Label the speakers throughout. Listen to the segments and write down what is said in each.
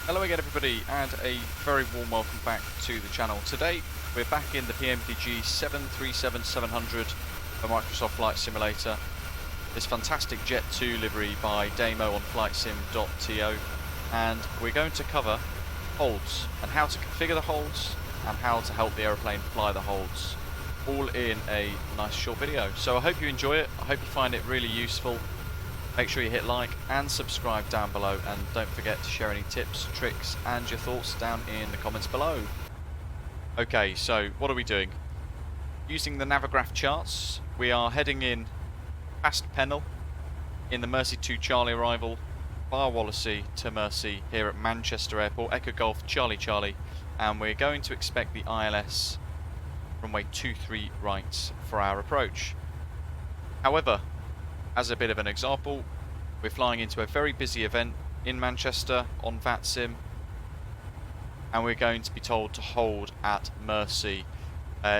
Speaker 1: Hello again everybody, and a very warm welcome back to the channel. Today we're back in the PMDG 737-700 for Microsoft Flight Simulator. This fantastic Jet 2 livery by Damo on flightsim.to, and we're going to cover holds and how to configure the holds and how to help the aeroplane fly the holds, all in a nice short video. So I hope you enjoy it, I hope you find it really useful. Make sure you hit like and subscribe down below, and don't forget to share any tips, tricks and your thoughts down in the comments below. Okay, so what are we doing? Using the Navigraph charts, we are heading in past Pennell in the Mersey 2 Charlie arrival via Wallasey to Mersey here at Manchester Airport, Echo Golf Charlie Charlie, and we're going to expect the ILS runway 23 right for our approach. However, as a bit of an example, we're flying into a very busy event in Manchester on VATSIM, and we're going to be told to hold at Mersey.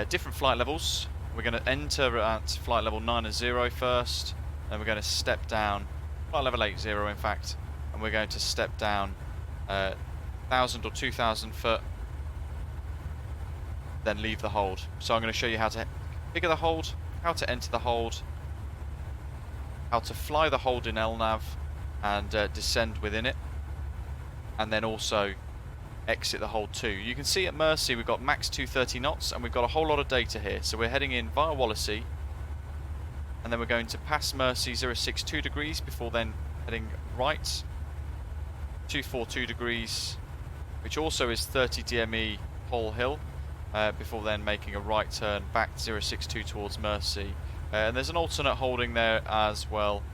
Speaker 1: Different flight levels. We're going to enter at flight level 90 first, then we're going to step down, flight level 80 in fact, and we're going to step down 1,000 or 2,000 foot, then leave the hold. So I'm going to show you how to configure the hold, how to enter the hold, how to fly the hold in LNAV and descend within it, and then also exit the hold too. You can see at Mersey we've got max 230 knots and we've got a whole lot of data here. So we're heading in via Wallasey, and then we're going to pass Mersey 062 degrees before then heading right 242 degrees, which also is 30 DME Pole Hill, before then making a right turn back 062 towards Mersey. And there's an alternate holding there as well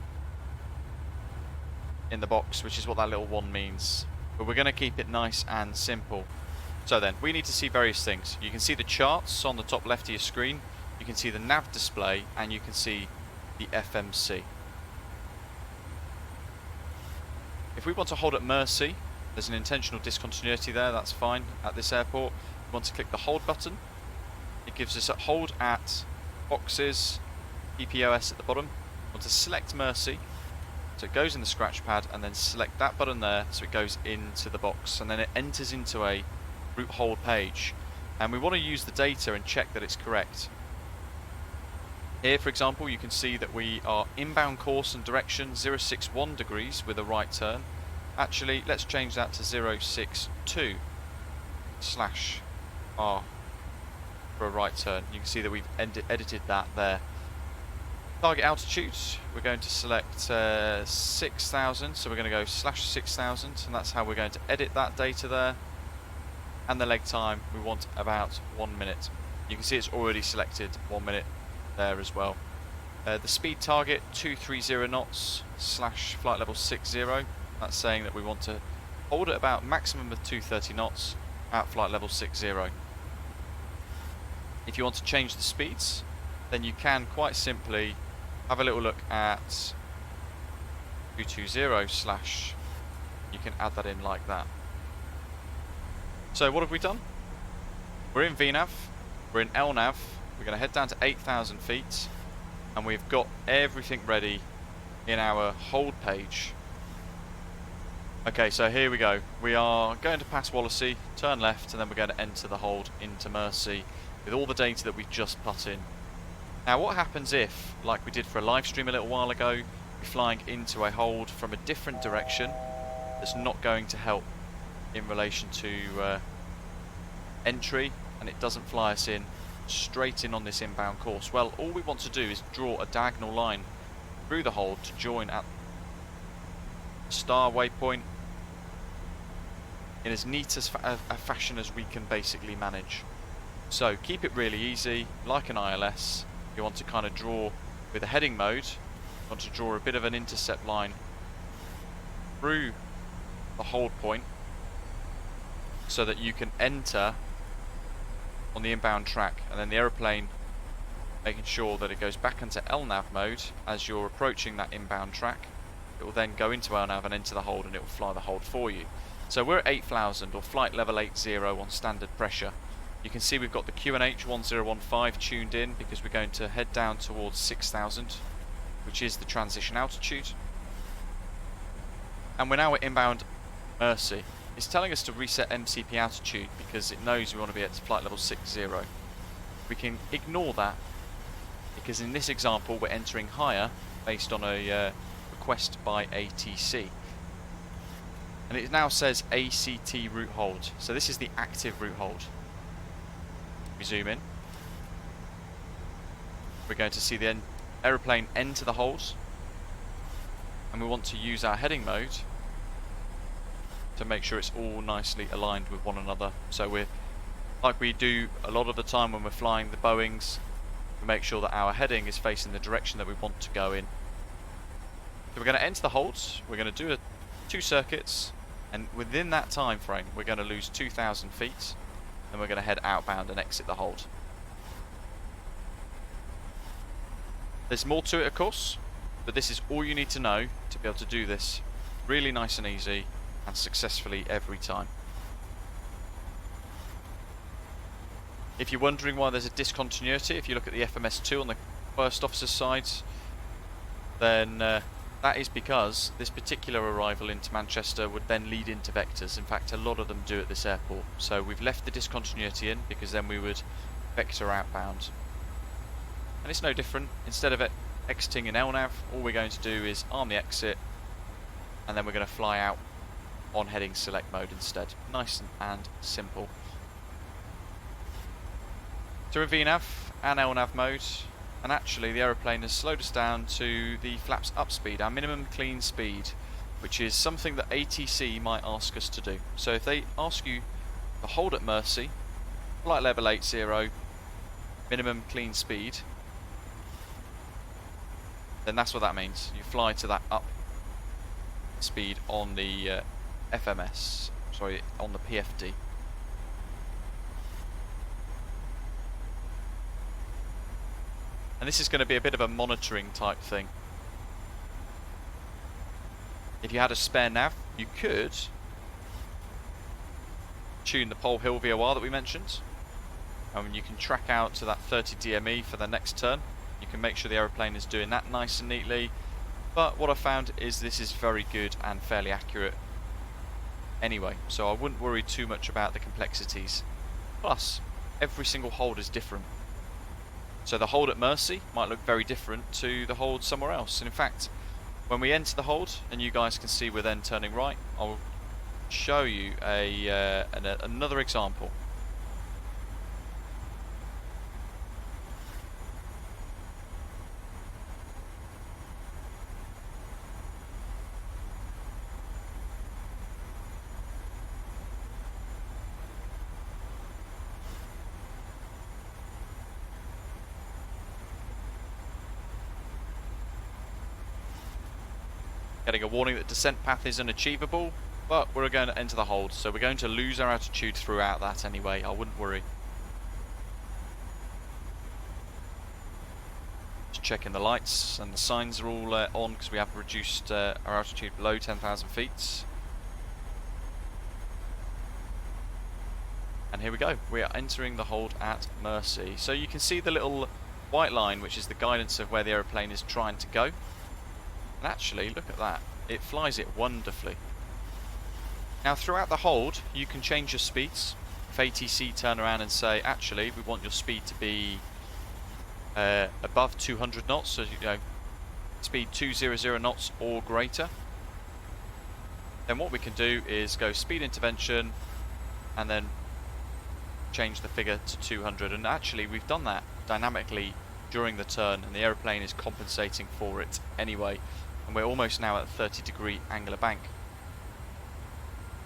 Speaker 1: in the box, which is what that little one means. But we're going to keep it nice and simple. So then, we need to see various things. You can see the charts on the top left of your screen, you can see the nav display, and you can see the FMC. If we want to hold at Mersey, there's an intentional discontinuity there, that's fine at this airport. We want to click the hold button. It gives us a hold at boxes, EPOS at the bottom. We want to select Mersey, so it goes in the scratch pad, and then select that button there so it goes into the box, and then it enters into a route hold page, and we want to use the data and check that it's correct. Here for example you can see that we are inbound course and direction 061 degrees with a right turn. Actually let's change that to 062 / R for a right turn. You can see that we've edited that there. Target altitude, we're going to select 6,000, so we're going to go /6,000, and that's how we're going to edit that data there. And the leg time, we want about 1 minute. You can see it's already selected 1 minute there as well. The speed target, 230 knots / flight level 60. That's saying that we want to hold at about maximum of 230 knots at flight level 60. If you want to change the speeds, then you can quite simply have a little look at 220 / you can add that in like that. So what have we done? We're in VNAV, we're in LNAV, we're going to head down to 8,000 feet, and we've got everything ready in our hold page. Okay, so here we go. We are going to pass Wallasey, turn left, and then we're going to enter the hold into Mersey with all the data that we've just put in. Now what happens if, like we did for a live stream a little while ago, we're flying into a hold from a different direction that's not going to help in relation to entry, and it doesn't fly us in straight in on this inbound course? Well, all we want to do is draw a diagonal line through the hold to join at star waypoint in as neat as a fashion as we can basically manage. So keep it really easy, like an ILS. You want to kind of draw with a heading mode, you want to draw a bit of an intercept line through the hold point so that you can enter on the inbound track, and then the aeroplane, making sure that it goes back into LNAV mode as you're approaching that inbound track. It will then go into LNAV and enter the hold, and it will fly the hold for you. So we're at 8,000 or flight level 80 on standard pressure. You can see we've got the QNH 1015 tuned in because we're going to head down towards 6,000, which is the transition altitude. And we're now at inbound Mersey. It's telling us to reset MCP altitude because it knows we want to be at flight level 60. We can ignore that because in this example we're entering higher based on a request by ATC. And it now says ACT route hold. So this is the active route hold. We zoom in. We're going to see the aeroplane enter the hold. And we want to use our heading mode to make sure it's all nicely aligned with one another. So we're, like we do a lot of the time when we're flying the Boeings, we make sure that our heading is facing the direction that we want to go in. So we're going to enter the holds, we're going to do 2 circuits, and within that time frame we're going to lose 2,000 feet, and we're going to head outbound and exit the hold. There's more to it of course, but this is all you need to know to be able to do this really nice and easy and successfully every time. If you're wondering why there's a discontinuity, if you look at the FMS2 on the first officer's side, then that is because this particular arrival into Manchester would then lead into vectors. In fact, a lot of them do at this airport. So we've left the discontinuity in because then we would vector outbound. And it's no different. Instead of exiting in LNAV, all we're going to do is arm the exit, and then we're going to fly out on heading select mode instead. Nice and simple. So in VNAV and LNAV mode, and actually the aeroplane has slowed us down to the flaps up speed, our minimum clean speed, which is something that ATC might ask us to do. So if they ask you to hold at Mercy, flight level 80, minimum clean speed, then that's what that means. You fly to that up speed on the FMS, sorry, on the PFD. And this is going to be a bit of a monitoring type thing. If you had a spare nav, you could tune the pole hill VOR that we mentioned, and you can track out to that 30 DME for the next turn. You can make sure the aeroplane is doing that nice and neatly. But what I found is this is very good and fairly accurate anyway, so I wouldn't worry too much about the complexities. Plus, every single hold is different. So the hold at Mercy might look very different to the hold somewhere else. And in fact, when we enter the hold, and you guys can see we're then turning right, I'll show you another example. Getting a warning that descent path is unachievable, but we're going to enter the hold, so we're going to lose our altitude throughout that anyway, I wouldn't worry. Just checking the lights, and the signs are all on because we have reduced our altitude below 10,000 feet. And here we go, we are entering the hold at Mercy. So you can see the little white line, which is the guidance of where the aeroplane is trying to go. And actually, look at that, it flies it wonderfully. Now throughout the hold, you can change your speeds. If ATC turn around and say, actually, we want your speed to be above 200 knots, so you know, speed 200 knots or greater, then what we can do is go speed intervention and then change the figure to 200. And actually, we've done that dynamically during the turn, and the aeroplane is compensating for it anyway. And we're almost now at a 30-degree angular bank.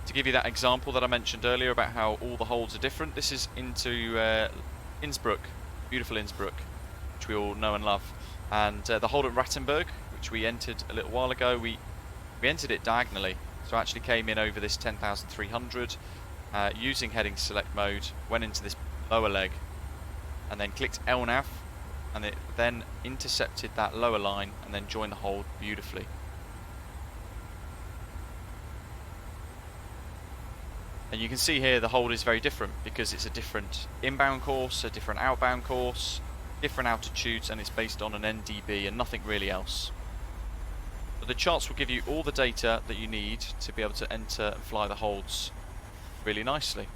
Speaker 1: To give you that example that I mentioned earlier about how all the holds are different, this is into Innsbruck, beautiful Innsbruck, which we all know and love. And the hold at Rattenberg, which we entered a little while ago, we entered it diagonally. So I actually came in over this 10,300 using heading select mode, went into this lower leg, and then clicked LNAV, and it then intercepted that lower line and then joined the hold beautifully. And you can see here the hold is very different because it's a different inbound course, a different outbound course, different altitudes, and it's based on an NDB and nothing really else. But the charts will give you all the data that you need to be able to enter and fly the holds really nicely.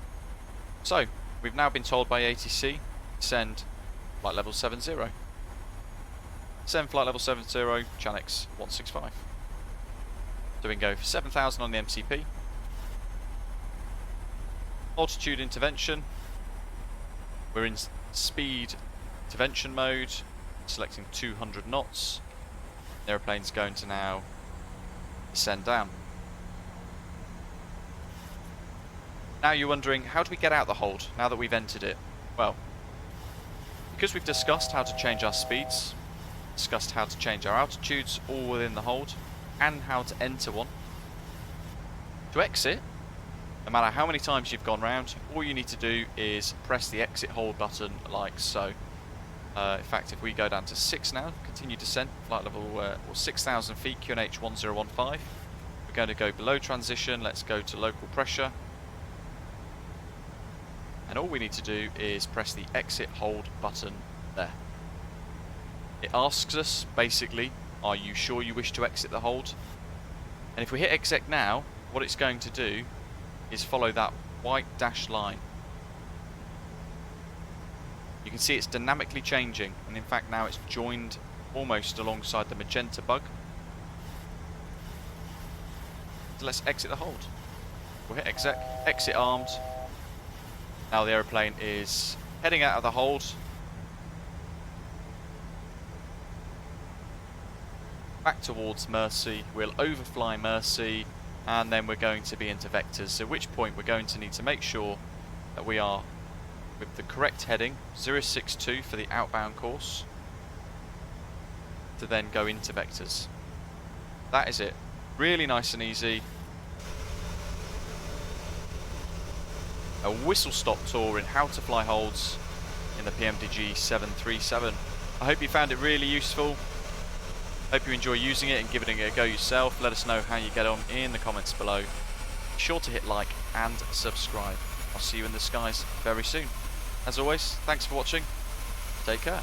Speaker 1: So, we've now been told by ATC, send flight level 70. Send flight level 70, Chanix 165. So we can go for 7,000 on the MCP. Altitude intervention. We're in speed intervention mode, selecting 200 knots. The aeroplane's going to now descend down. Now you're wondering, how do we get out the hold now that we've entered it? Well, because we've discussed how to change our speeds, discussed how to change our altitudes all within the hold, and how to enter one. To exit, no matter how many times you've gone round, all you need to do is press the exit hold button like so. In fact, if we go down to 6 now, continue descent, flight level 6,000 feet, QNH 1015. We're going to go below transition, let's go to local pressure. And all we need to do is press the exit hold button there. It asks us, basically, are you sure you wish to exit the hold? And if we hit exec now, what it's going to do is follow that white dashed line. You can see it's dynamically changing, and in fact now it's joined almost alongside the magenta bug. So let's exit the hold. We'll hit exec, exit armed. Now the aeroplane is heading out of the hold. Back towards Mercy, we'll overfly Mercy, and then we're going to be into vectors, at which point we're going to need to make sure that we are with the correct heading, 062 for the outbound course, to then go into vectors. That is it. Really nice and easy. A whistle-stop tour in how to fly holds in the PMDG 737. I hope you found it really useful. Hope you enjoy using it and giving it a go yourself. Let us know how you get on in the comments below. Be sure to hit like and subscribe. I'll see you in the skies very soon. As always, thanks for watching. Take care.